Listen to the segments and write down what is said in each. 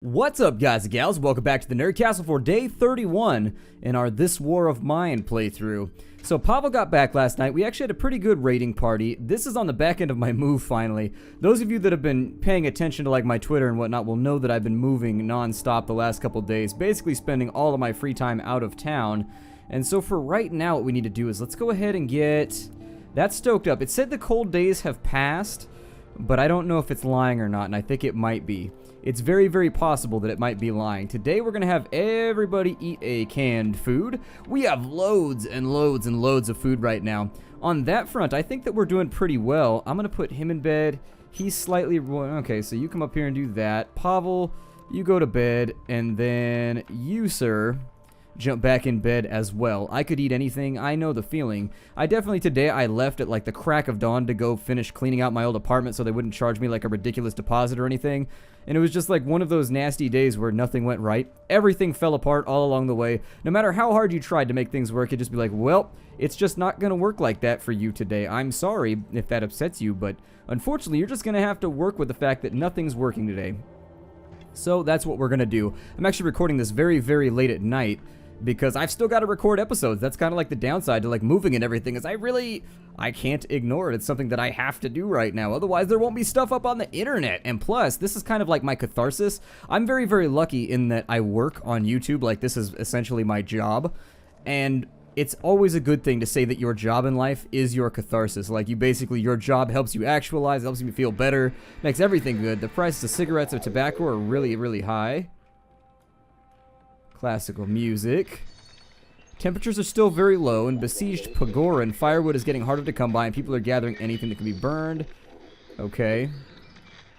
What's up, guys and gals? Welcome back to the Nerd Castle for day 31 in our This War of Mine playthrough. So Pavel got back last night. We actually had a pretty good raiding party. This is on the back end of my move finally. Those of you that have been paying attention to like my Twitter and whatnot will know that I've been moving non-stop the last couple days, basically spending all of my free time out of town. And so for right now, what we need to do is let's go ahead and get that stoked up. It said the cold days have passed, but I don't know if it's lying or not, and I think it might be. It's very, very possible that it might be lying. Today we're going to have everybody eat a canned food. We have loads and loads and loads of food right now. On that front, I think that we're doing pretty well. I'm going to put him in bed. He's slightly... Okay, so you come up here and do that. Pavel, you go to bed. And then you, sir, jump back in bed as well. I could eat anything. I know the feeling. Today I left at like the crack of dawn to go finish cleaning out my old apartment so they wouldn't charge me like a ridiculous deposit or anything. And it was just like one of those nasty days where nothing went right. Everything fell apart all along the way. No matter how hard you tried to make things work, it'd just be like, well, it's just not going to work like that for you today. I'm sorry if that upsets you, but unfortunately, you're just going to have to work with the fact that nothing's working today. So that's what we're going to do. I'm actually recording this very, very late at night, because I've still got to record episodes. That's kind of like the downside to like moving and everything, is I can't ignore it. It's something that I have to do right now. Otherwise, there won't be stuff up on the internet. And plus, this is kind of like my catharsis. I'm very, very lucky in that I work on YouTube. Like, this is essentially my job. And it's always a good thing to say that your job in life is your catharsis. Like, your job helps you actualize, helps you feel better, makes everything good. The prices of cigarettes and tobacco are really, really high. Classical music. Temperatures are still very low. In besieged Pagoran, firewood is getting harder to come by, and people are gathering anything that can be burned. Okay.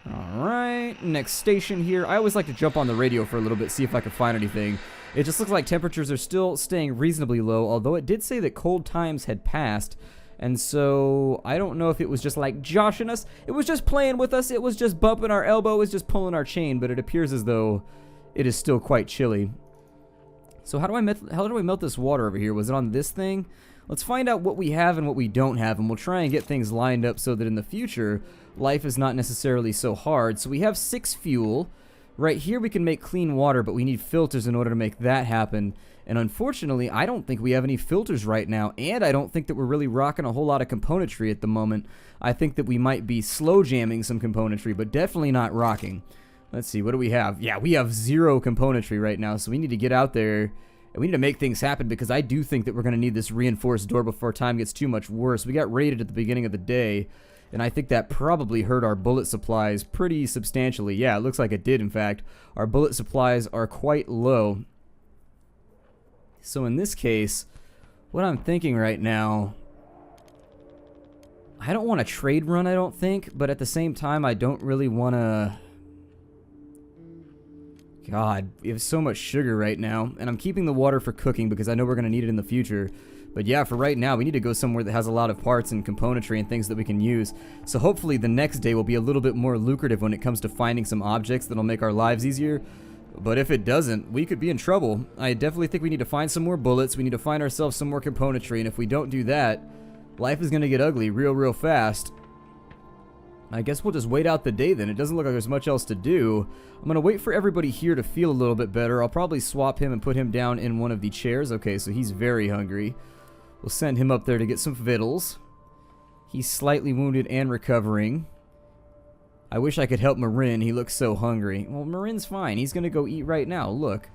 Alright, next station here. I always like to jump on the radio for a little bit, see if I can find anything. It just looks like temperatures are still staying reasonably low, although it did say that cold times had passed. And so, I don't know if it was just like joshing us. It was just playing with us. It was just bumping our elbow. It was just pulling our chain, but it appears as though it is still quite chilly. So how do I melt this water over here? Was it on this thing? Let's find out what we have and what we don't have, and we'll try and get things lined up so that in the future, life is not necessarily so hard. So we have 6 fuel. Right here we can make clean water, but we need filters in order to make that happen. And unfortunately, I don't think we have any filters right now, and I don't think that we're really rocking a whole lot of componentry at the moment. I think that we might be slow jamming some componentry, but definitely not rocking. Let's see, what do we have? Yeah, we have 0 componentry right now, so we need to get out there, and we need to make things happen, because I do think that we're going to need this reinforced door before time gets too much worse. We got raided at the beginning of the day, and I think that probably hurt our bullet supplies pretty substantially. Yeah, it looks like it did, in fact. Our bullet supplies are quite low. So in this case, what I'm thinking right now, I don't want a trade run, I don't think, but at the same time, I don't really want to... God, we have so much sugar right now, and I'm keeping the water for cooking because I know we're going to need it in the future. But yeah, for right now, we need to go somewhere that has a lot of parts and componentry and things that we can use. So hopefully the next day will be a little bit more lucrative when it comes to finding some objects that'll make our lives easier. But if it doesn't, we could be in trouble. I definitely think we need to find some more bullets. We need to find ourselves some more componentry, and if we don't do that, life is going to get ugly real fast. I guess we'll just wait out the day then. It doesn't look like there's much else to do. I'm going to wait for everybody here to feel a little bit better. I'll probably swap him and put him down in one of the chairs. Okay, so he's very hungry. We'll send him up there to get some victuals. He's slightly wounded and recovering. I wish I could help Marin. He looks so hungry. Well, Marin's fine. He's going to go eat right now. Look.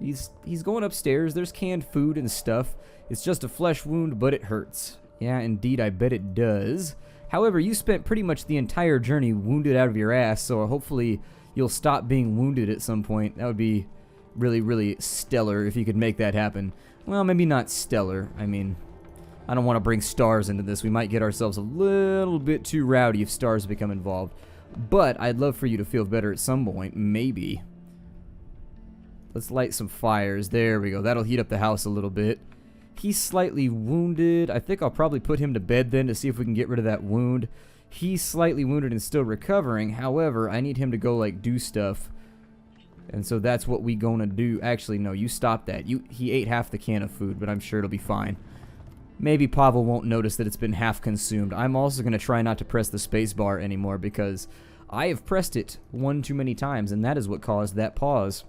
He's going upstairs. There's canned food and stuff. It's just a flesh wound, but it hurts. Yeah, indeed, I bet it does. However, you spent pretty much the entire journey wounded out of your ass, so hopefully you'll stop being wounded at some point. That would be really, really stellar if you could make that happen. Well, maybe not stellar. I mean, I don't want to bring stars into this. We might get ourselves a little bit too rowdy if stars become involved. But I'd love for you to feel better at some point, maybe. Let's light some fires. There we go. That'll heat up the house a little bit. He's slightly wounded. I think I'll probably put him to bed then to see if we can get rid of that wound. He's slightly wounded and still recovering. However, I need him to go, like, do stuff. And so that's what we gonna do. Actually, no, you stop that. He ate half the can of food, but I'm sure it'll be fine. Maybe Pavel won't notice that it's been half consumed. I'm also gonna try not to press the space bar anymore because I have pressed it one too many times, and that is what caused that pause.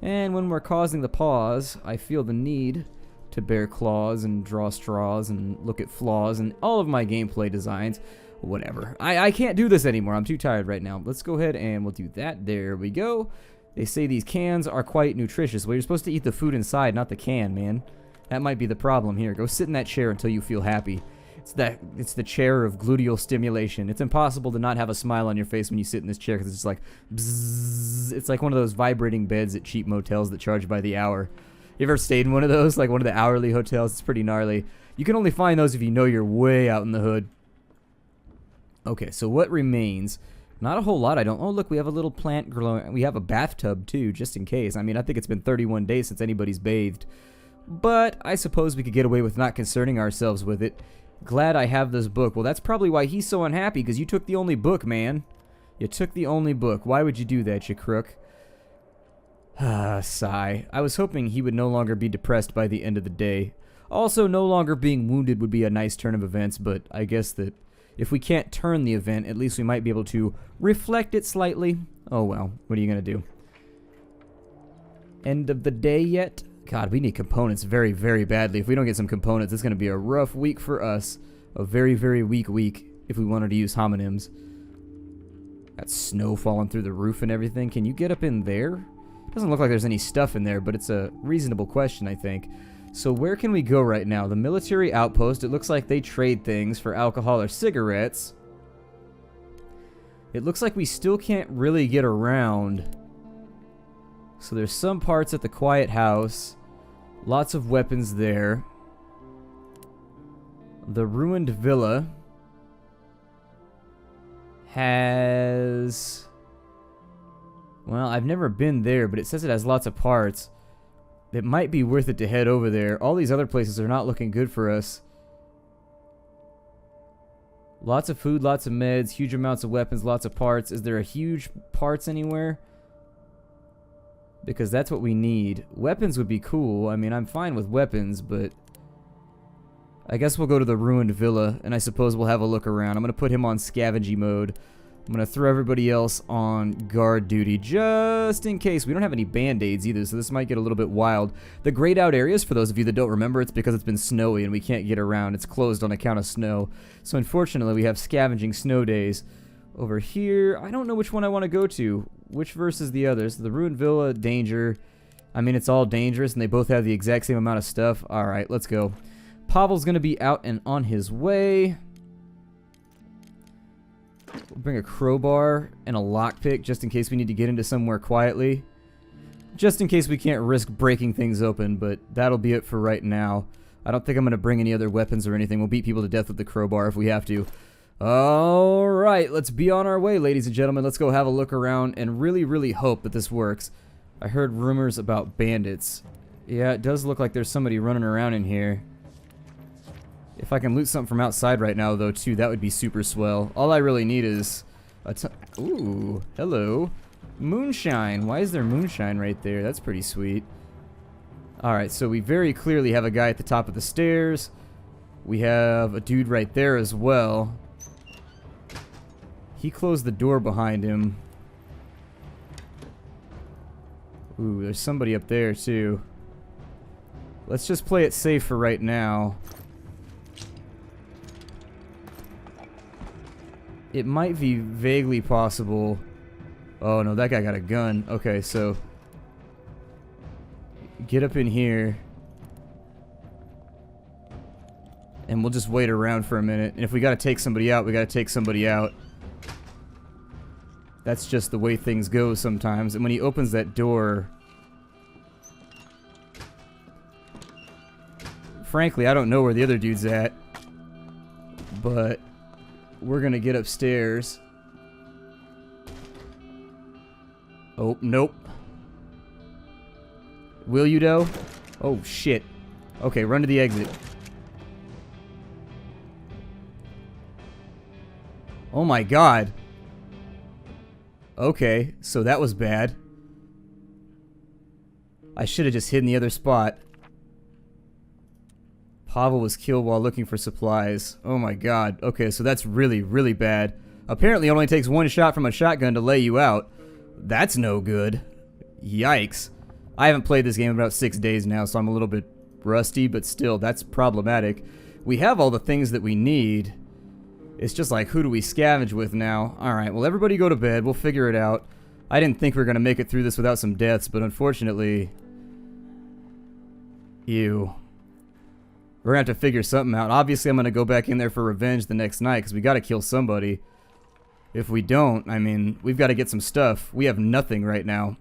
And when we're causing the pause, I feel the need to bear claws and draw straws and look at flaws and all of my gameplay designs. Whatever. I can't do this anymore. I'm too tired right now. Let's go ahead and we'll do that. There we go. They say these cans are quite nutritious. Well, you're supposed to eat the food inside, not the can, man. That might be the problem here. Go sit in that chair until you feel happy. It's the chair of gluteal stimulation. It's impossible to not have a smile on your face when you sit in this chair because it's just like bzzz. It's like one of those vibrating beds at cheap motels that charge by the hour. You ever stayed in one of those, like one of the hourly hotels? It's pretty gnarly. You can only find those if you know you're way out in the hood. Okay, so what remains? Not a whole lot, I don't... Oh, look, we have a little plant growing. We have a bathtub, too, just in case. I mean, I think it's been 31 days since anybody's bathed. But I suppose we could get away with not concerning ourselves with it. Glad I have this book. Well, that's probably why he's so unhappy, because you took the only book, man. You took the only book. Why would you do that, you crook? Ah, sigh. I was hoping he would no longer be depressed by the end of the day. Also, no longer being wounded would be a nice turn of events, but I guess that if we can't turn the event, at least we might be able to reflect it slightly. Oh well, what are you going to do? End of the day yet? God, we need components very, very badly. If we don't get some components, it's going to be a rough week for us. A very, very weak week if we wanted to use homonyms. Got snow falling through the roof and everything. Can you get up in there? Doesn't look like there's any stuff in there, but it's a reasonable question, I think. So where can we go right now? The military outpost, it looks like they trade things for alcohol or cigarettes. It looks like we still can't really get around. So there's some parts at the quiet house. Lots of weapons there. The ruined villa has... Well, I've never been there, but it says it has lots of parts. It might be worth it to head over there. All these other places are not looking good for us. Lots of food, lots of meds, huge amounts of weapons, lots of parts. Is there a huge parts anywhere? Because that's what we need. Weapons would be cool. I mean, I'm fine with weapons, but I guess we'll go to the ruined villa, and I suppose we'll have a look around. I'm going to put him on scavenging mode. I'm going to throw everybody else on guard duty just in case. We don't have any band-aids either, so this might get a little bit wild. The grayed out areas, for those of you that don't remember, it's because it's been snowy and we can't get around. It's closed on account of snow. So unfortunately, we have scavenging snow days. Over here, I don't know which one I want to go to. Which versus the others? The ruined villa, danger. I mean, it's all dangerous and they both have the exact same amount of stuff. Alright, let's go. Pavel's going to be out and on his way. We'll bring a crowbar and a lockpick just in case we need to get into somewhere quietly. Just in case we can't risk breaking things open, but that'll be it for right now. I don't think I'm going to bring any other weapons or anything. We'll beat people to death with the crowbar if we have to. Alright, let's be on our way, ladies and gentlemen. Let's go have a look around and really, really hope that this works. I heard rumors about bandits. Yeah, it does look like there's somebody running around in here. If I can loot something from outside right now, though, too, that would be super swell. All I really need is a ooh, hello. Moonshine. Why is there moonshine right there? That's pretty sweet. Alright, so we very clearly have a guy at the top of the stairs. We have a dude right there as well. He closed the door behind him. Ooh, there's somebody up there, too. Let's just play it safe for right now. It might be vaguely possible. Oh no, that guy got a gun. Okay, so get up in here. And we'll just wait around for a minute. And if we gotta take somebody out, we gotta take somebody out. That's just the way things go sometimes. And when he opens that door... Frankly, I don't know where the other dude's at. But... we're gonna get upstairs. Oh, nope. Will you, though? Oh, shit. Okay, run to the exit. Oh my god. Okay, so that was bad. I should have just hidden the other spot. Pavel was killed while looking for supplies. Oh my god. Okay, so that's really, really bad. Apparently it only takes one shot from a shotgun to lay you out. That's no good. Yikes. I haven't played this game in about 6 days now, so I'm a little bit rusty, but still, that's problematic. We have all the things that we need. It's just like, who do we scavenge with now? Alright, well, everybody go to bed. We'll figure it out. I didn't think we were going to make it through this without some deaths, but unfortunately... Ew. We're going to have to figure something out. Obviously, I'm going to go back in there for revenge the next night, because we got to kill somebody. If we don't, I mean, we've got to get some stuff. We have nothing right now.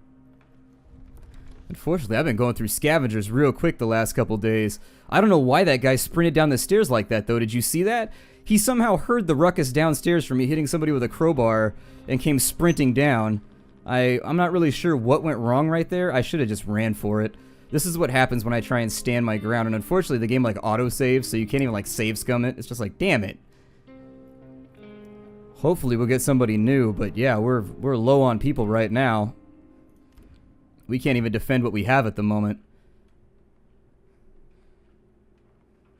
Unfortunately, I've been going through scavengers real quick the last couple days. I don't know why that guy sprinted down the stairs like that, though. Did you see that? He somehow heard the ruckus downstairs from me hitting somebody with a crowbar and came sprinting down. I'm not really sure what went wrong right there. I should have just ran for it. This is what happens when I try and stand my ground, and unfortunately the game like auto-saves, so you can't even like save scum it. It's just like, damn it. Hopefully we'll get somebody new, but yeah, we're low on people right now. We can't even defend what we have at the moment.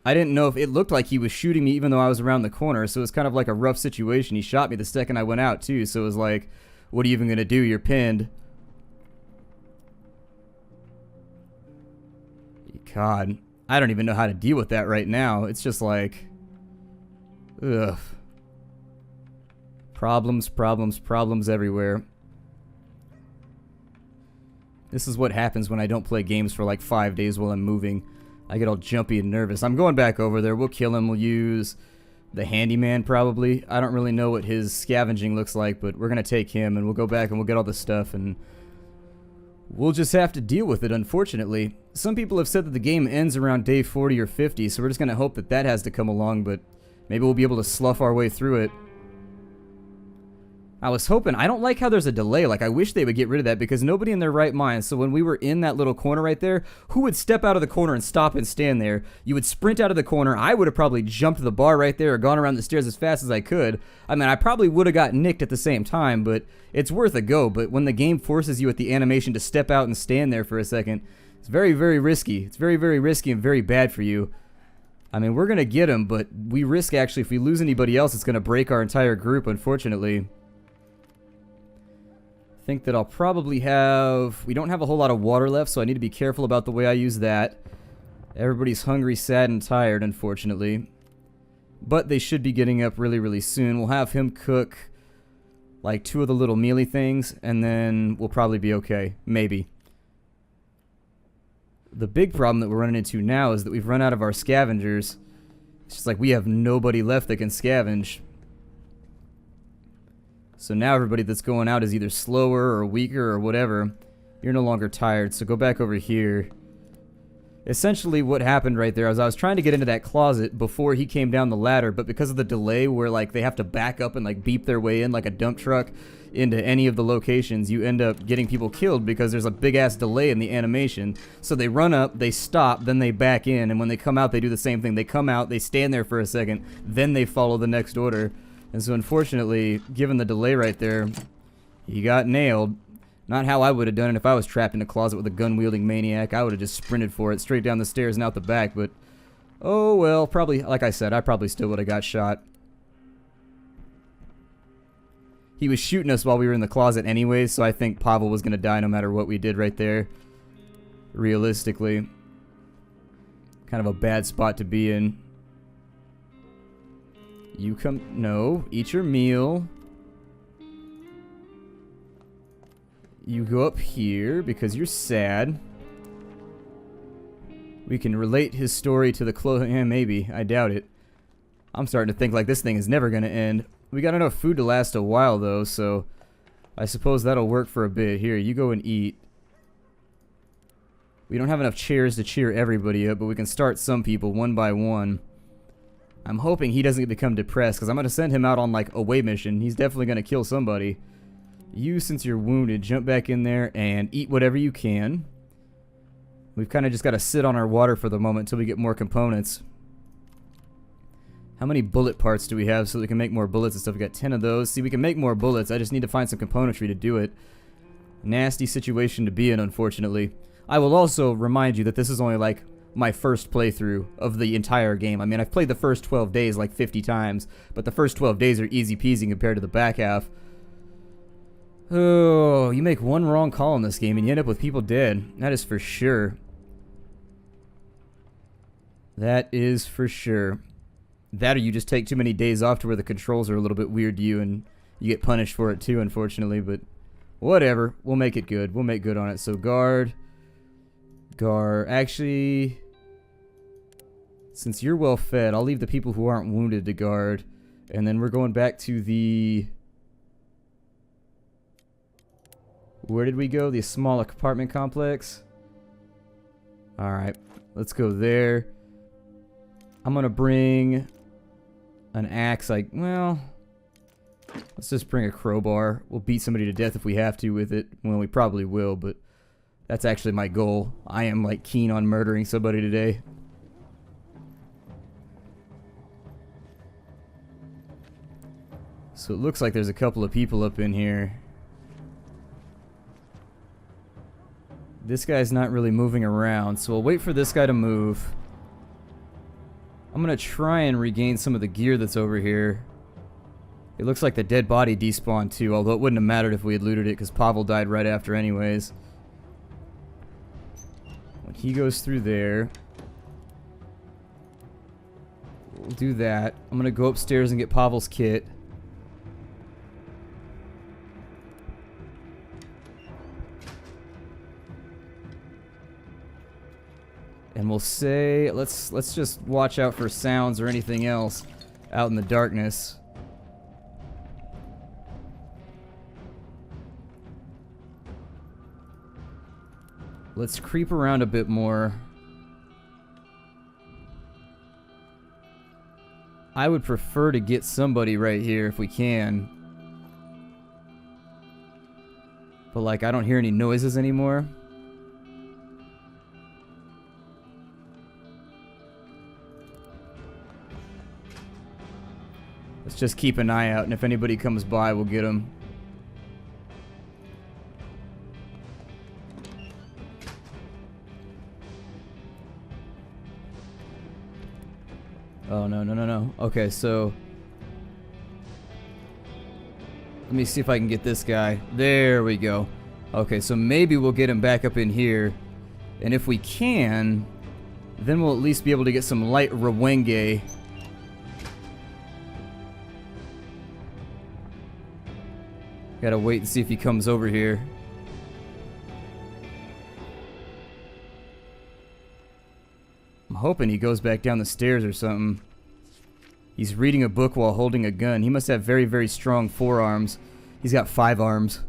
I didn't know if it looked like he was shooting me even though I was around the corner, so it was kind of like a rough situation. He shot me the second I went out too, so it was like, what are you even gonna do? You're pinned. God, I don't even know how to deal with that right now. It's just like, ugh. Problems, problems, problems everywhere. This is what happens when I don't play games for like 5 days while I'm moving. I get all jumpy and nervous. I'm going back over there. We'll kill him. We'll use the handyman probably. I don't really know what his scavenging looks like, but we're going to take him and we'll go back and we'll get all the stuff and we'll just have to deal with it, unfortunately. Some people have said that the game ends around day 40 or 50, so we're just going to hope that that has to come along, but maybe we'll be able to slough our way through it. I was hoping, I don't like how there's a delay. Like, I wish they would get rid of that because nobody in their right mind. So when we were in that little corner right there, who would step out of the corner and stop and stand there? You would sprint out of the corner. I would have probably jumped the bar right there or gone around the stairs as fast as I could. I mean, I probably would have got nicked at the same time, but it's worth a go. But when the game forces you at the animation to step out and stand there for a second, it's very, very risky. It's very, very risky and very bad for you. I mean, we're going to get him, but we risk actually, if we lose anybody else, it's going to break our entire group, unfortunately. Think that I'll probably have... We don't have a whole lot of water left, so I need to be careful about the way I use that. Everybody's hungry, sad, and tired, unfortunately. But they should be getting up really, really soon. We'll have him cook like 2 of the little mealy things, and then we'll probably be okay. Maybe. The big problem that we're running into now is that we've run out of our scavengers. It's just like we have nobody left that can scavenge. So now everybody that's going out is either slower or weaker or whatever. You're no longer tired, so go back over here. Essentially what happened right there is I was trying to get into that closet before he came down the ladder, but because of the delay where like they have to back up and like beep their way in like a dump truck into any of the locations, you end up getting people killed because there's a big ass delay in the animation. So they run up, they stop, then they back in, and when they come out they do the same thing. They come out, they stand there for a second, then they follow the next order. And so unfortunately, given the delay right there, he got nailed. Not how I would have done it if I was trapped in a closet with a gun-wielding maniac. I would have just sprinted for it straight down the stairs and out the back, but oh well, probably, like I said, I probably still would have got shot. He was shooting us while we were in the closet anyways, so I think Pavel was going to die no matter what we did right there. Realistically. Kind of a bad spot to be in. You come... No. Eat your meal. You go up here because you're sad. We can relate his story to the clothes... Yeah, maybe. I doubt it. I'm starting to think like this thing is never going to end. We got enough food to last a while, though, so... I suppose that'll work for a bit. Here, you go and eat. We don't have enough chairs to cheer everybody up, but we can start some people one by one. I'm hoping he doesn't become depressed, because I'm going to send him out on, like, away mission. He's definitely going to kill somebody. You, since you're wounded, jump back in there and eat whatever you can. We've kind of just got to sit on our water for the moment until we get more components. How many bullet parts do we have so we can make more bullets and stuff? We got 10 of those. See, we can make more bullets. I just need to find some componentry to do it. Nasty situation to be in, unfortunately. I will also remind you that this is only, like, my first playthrough of the entire game. I mean, I've played the first 12 days like 50 times, but the first 12 days are easy peasy compared to the back half. Oh, you make one wrong call in this game and you end up with people dead. That is for sure. That is for sure. That or you just take too many days off to where the controls are a little bit weird to you and you get punished for it too, unfortunately, but whatever. We'll make it good. We'll make good on it. So guard. Actually, since you're well fed, I'll leave the people who aren't wounded to guard. And then we're going back to the... Where did we go? The small apartment complex? Alright, let's go there. I'm gonna bring an axe. Well, let's just bring a crowbar. We'll beat somebody to death if we have to with it. Well, we probably will, but that's actually my goal. I am like keen on murdering somebody today. So it looks like there's a couple of people up in here. This guy's not really moving around, so we'll wait for this guy to move. I'm gonna try and regain some of the gear that's over here. It looks like the dead body despawned too, although it wouldn't have mattered if we had looted it because Pavel died right after anyways. When he goes through there, we'll do that. I'm gonna go upstairs and get Pavel's kit. And we'll say, let's just watch out for sounds or anything else out in the darkness. Let's creep around a bit more. I would prefer to get somebody right here if we can. But like, I don't hear any noises anymore. Let's just keep an eye out, and if anybody comes by, we'll get them. Oh, no. Okay, so... let me see if I can get this guy. There we go. Okay, so maybe we'll get him back up in here. And if we can, then we'll at least be able to get some light Rwenge. Gotta wait and see if he comes over here. I'm hoping he goes back down the stairs or something. He's reading a book while holding a gun. He must have very, very strong forearms. He's got 5 arms.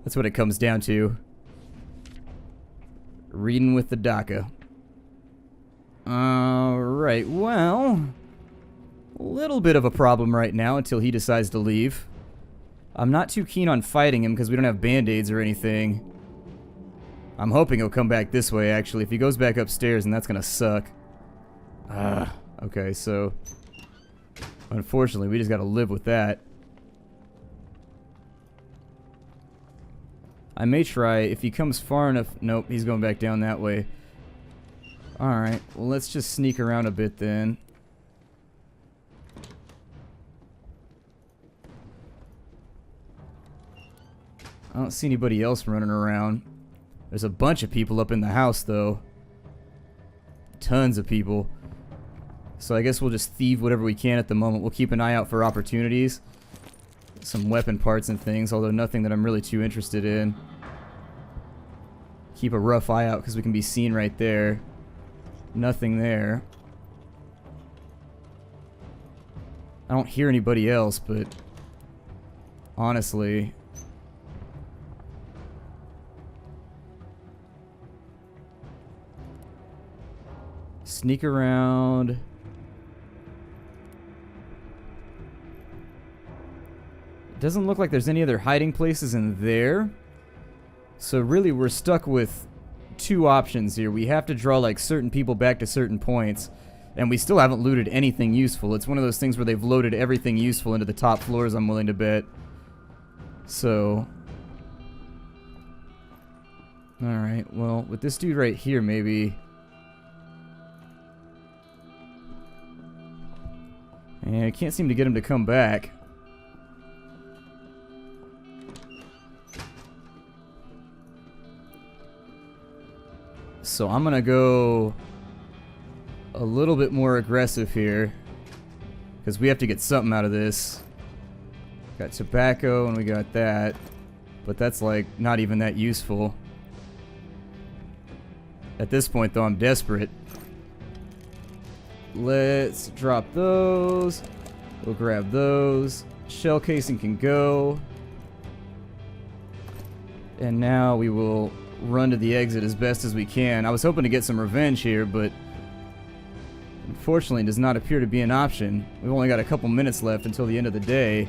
That's what it comes down to. Reading with the DACA. Alright, well... a little bit of a problem right now until he decides to leave. I'm not too keen on fighting him because we don't have band-aids or anything. I'm hoping he'll come back this way, actually. If he goes back upstairs, then that's gonna suck. Okay, so... unfortunately, we just gotta live with that. I may try, if he comes far enough... nope, he's going back down that way. Alright, well, let's just sneak around a bit then. I don't see anybody else running around. There's a bunch of people up in the house, though. Tons of people. So I guess we'll just thieve whatever we can at the moment. We'll keep an eye out for opportunities. Some weapon parts and things, although nothing that I'm really too interested in. Keep a rough eye out because we can be seen right there. Nothing there. I don't hear anybody else, but... honestly... sneak around. It doesn't look like there's any other hiding places in there. So really we're stuck with 2 options here. We have to draw like certain people back to certain points. And we still haven't looted anything useful. It's one of those things where they've loaded everything useful into the top floors, I'm willing to bet. So... alright, well, with this dude right here, maybe... Yeah, I can't seem to get him to come back. So I'm gonna go a little bit more aggressive here, because we have to get something out of this. Got tobacco and we got that, but that's like not even that useful. At this point though, I'm desperate. Let's drop those. We'll grab those. Shell casing can go. And now we will run to the exit as best as we can. I was hoping to get some revenge here, but unfortunately it does not appear to be an option. We've only got a couple minutes left until the end of the day.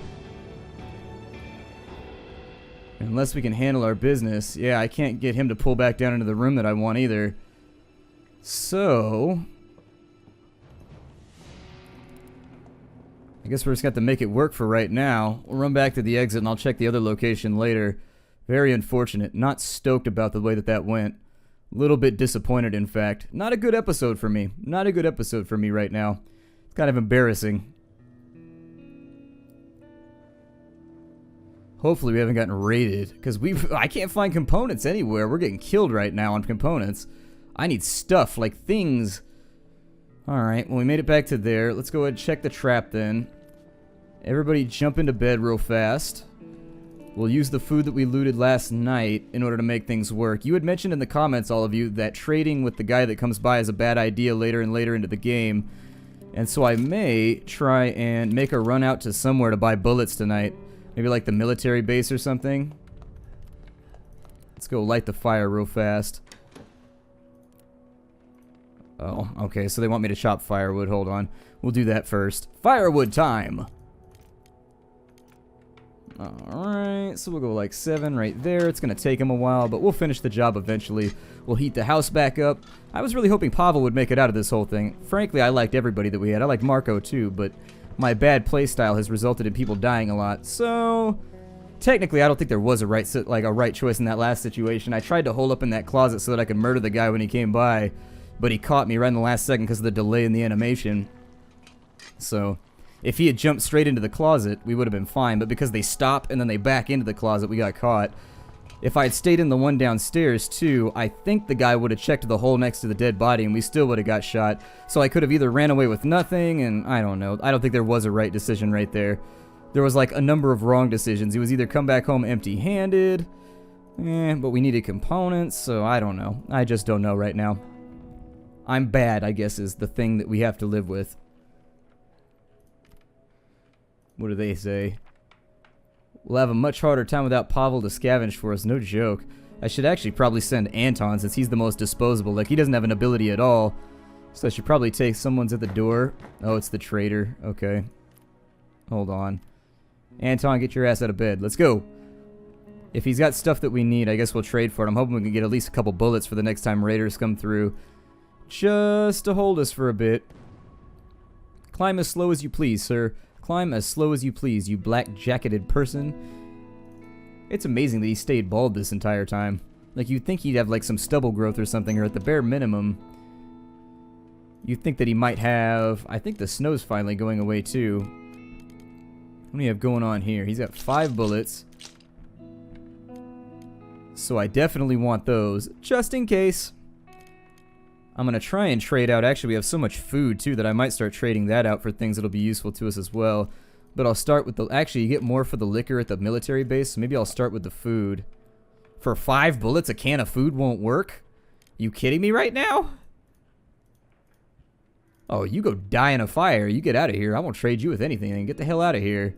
Unless we can handle our business. Yeah, I can't get him to pull back down into the room that I want either. So I guess we're just got to make it work for right now. We'll run back to the exit and I'll check the other location later. Very unfortunate. Not stoked about the way that that went. A little bit disappointed, in fact. Not a good episode for me. Not a good episode for me right now. It's kind of embarrassing. Hopefully we haven't gotten raided, because I can't find components anywhere. We're getting killed right now on components. I need stuff, like things. Alright, well we made it back to there. Let's go ahead and check the trap then. Everybody jump into bed real fast. We'll use the food that we looted last night in order to make things work. You had mentioned in the comments, all of you, that trading with the guy that comes by is a bad idea later and later into the game. And so I may try and make a run out to somewhere to buy bullets tonight. Maybe like the military base or something. Let's go light the fire real fast. Oh, okay, so they want me to chop firewood. Hold on. We'll do that first. Firewood time! Alright, so we'll go like 7 right there. It's going to take him a while, but we'll finish the job eventually. We'll heat the house back up. I was really hoping Pavel would make it out of this whole thing. Frankly, I liked everybody that we had. I liked Marco too, but my bad playstyle has resulted in people dying a lot. So technically, I don't think there was a right choice in that last situation. I tried to hole up in that closet so that I could murder the guy when he came by, but he caught me right in the last second because of the delay in the animation. So if he had jumped straight into the closet, we would have been fine, but because they stop and then they back into the closet, we got caught. If I had stayed in the one downstairs too, I think the guy would have checked the hole next to the dead body and we still would have got shot. So I could have either ran away with nothing, and I don't know. I don't think there was a right decision right there. There was like a number of wrong decisions. It was either come back home empty-handed, but we needed components, so I don't know. I just don't know right now. I'm bad, I guess, is the thing that we have to live with. What do they say? We'll have a much harder time without Pavel to scavenge for us, no joke. I should actually probably send Anton since he's the most disposable. Like, he doesn't have an ability at all. So I should probably take someone's at the door. Oh, it's the trader. Okay. Hold on. Anton, get your ass out of bed. Let's go. If he's got stuff that we need, I guess we'll trade for it. I'm hoping we can get at least a couple bullets for the next time raiders come through. Just to hold us for a bit. Climb as slow as you please, sir. Climb as slow as you please, you black-jacketed person. It's amazing that he stayed bald this entire time. Like, you'd think he'd have, like, some stubble growth or something, or at the bare minimum, you'd think that he might have... I think the snow's finally going away, too. What do we have going on here? He's got 5 bullets. So I definitely want those, just in case. I'm going to try and trade out. Actually, we have so much food, too, that I might start trading that out for things that'll be useful to us as well. But I'll start with the... Actually, you get more for the liquor at the military base, so maybe I'll start with the food. For 5 bullets, a can of food won't work? You kidding me right now? Oh, you go die in a fire. You get out of here. I won't trade you with anything. Get the hell out of here.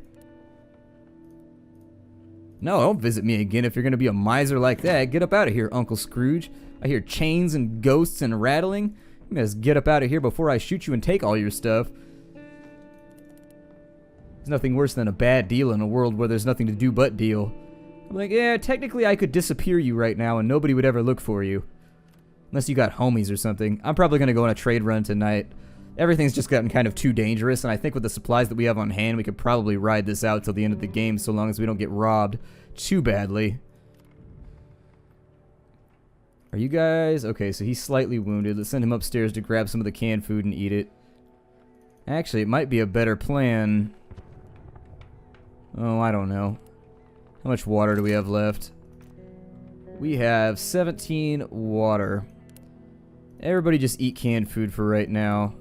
No, don't visit me again if you're going to be a miser like that. Get up out of here, Uncle Scrooge. I hear chains and ghosts and rattling. You best get up out of here before I shoot you and take all your stuff. There's nothing worse than a bad deal in a world where there's nothing to do but deal. I'm like, yeah, technically I could disappear you right now and nobody would ever look for you. Unless you got homies or something. I'm probably going to go on a trade run tonight. Everything's just gotten kind of too dangerous, and I think with the supplies that we have on hand, we could probably ride this out till the end of the game so long as we don't get robbed too badly. Are you guys... Okay, so he's slightly wounded. Let's send him upstairs to grab some of the canned food and eat it. Actually, it might be a better plan. Oh, I don't know. How much water do we have left? We have 17 water. Everybody just eat canned food for right now.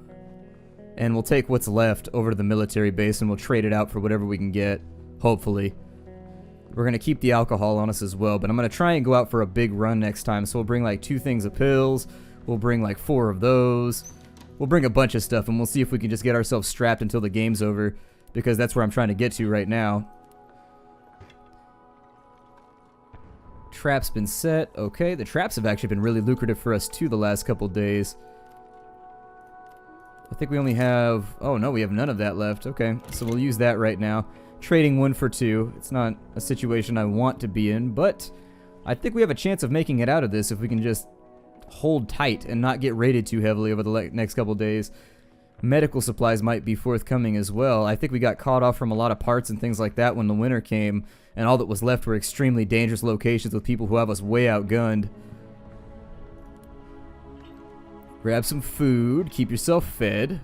And we'll take what's left over to the military base and we'll trade it out for whatever we can get. Hopefully. We're going to keep the alcohol on us as well, but I'm going to try and go out for a big run next time. So we'll bring like 2 things of pills. We'll bring like 4 of those. We'll bring a bunch of stuff and we'll see if we can just get ourselves strapped until the game's over, because that's where I'm trying to get to right now. Trap's been set. Okay, the traps have actually been really lucrative for us too the last couple days. I think we only have... Oh no, we have none of that left. Okay, so we'll use that right now. Trading 1 for 2. It's not a situation I want to be in, but I think we have a chance of making it out of this if we can just hold tight and not get raided too heavily over the next couple days. Medical supplies might be forthcoming as well. I think we got caught off from a lot of parts and things like that when the winter came, and all that was left were extremely dangerous locations with people who have us way outgunned. Grab some food, keep yourself fed.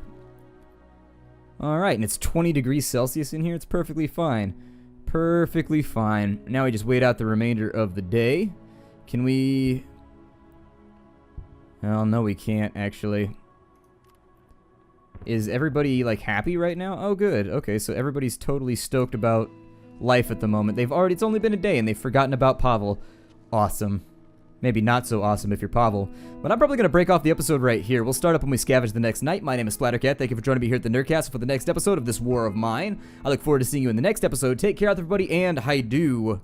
Alright, and it's 20 degrees Celsius in here. It's perfectly fine. Perfectly fine. Now we just wait out the remainder of the day. Can we... Well, no we can't, actually. Is everybody, like, happy right now? Oh, good. Okay, so everybody's totally stoked about life at the moment. It's only been a day, and they've forgotten about Pavel. Awesome. Maybe not so awesome if you're Pavel. But I'm probably going to break off the episode right here. We'll start up when we scavenge the next night. My name is Splattercat. Thank you for joining me here at the Nerdcastle for the next episode of this War of Mine. I look forward to seeing you in the next episode. Take care, everybody, and hi-do.